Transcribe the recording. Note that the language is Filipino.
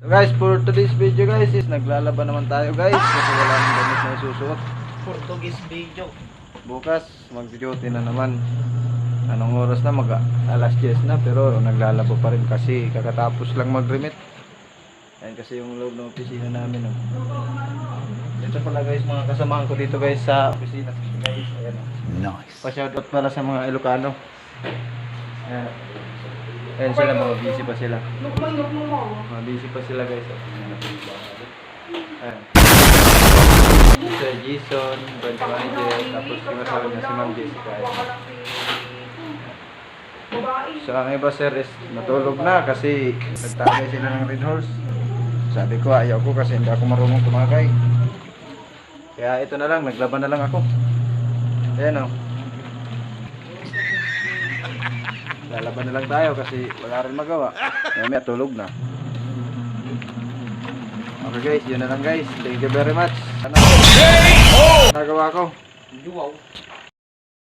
So guys, for today's video guys is naglalaban naman tayo guys kasi wala nang damit na isusuot. Portuguese video. Bukas mag-duty na naman. Anong oras na? Alas 10 na pero naglalaba pa rin kasi kakatapos lang mag-remit. Ayan kasi yung loob ng opisina namin. Oh. Ito pala guys mga kasamahan ko dito guys sa opisina. Guys, ayan. Nice. Pa-shoutout pala sa mga Ilocano. Ayan. Ayan sila, mga busy pa sila. Mga busy pa sila guys. Ayan. Sir Jason, Brent Manager, tapos yung asawa niya si Ma'am Jessica. So ang iba sir is natulog na kasi nagtagay sila ng Red Horse. Sabi ko ayaw ko kasi hindi ako marunong tumagay. Kaya ito na lang, naglaban na lang ako. Ayan o. Lalaban na lang tayo kasi wala rin magawa. May tulog na. Okay guys, yun na lang guys. Thank you very much. Ano? Nagawa ko. Wow.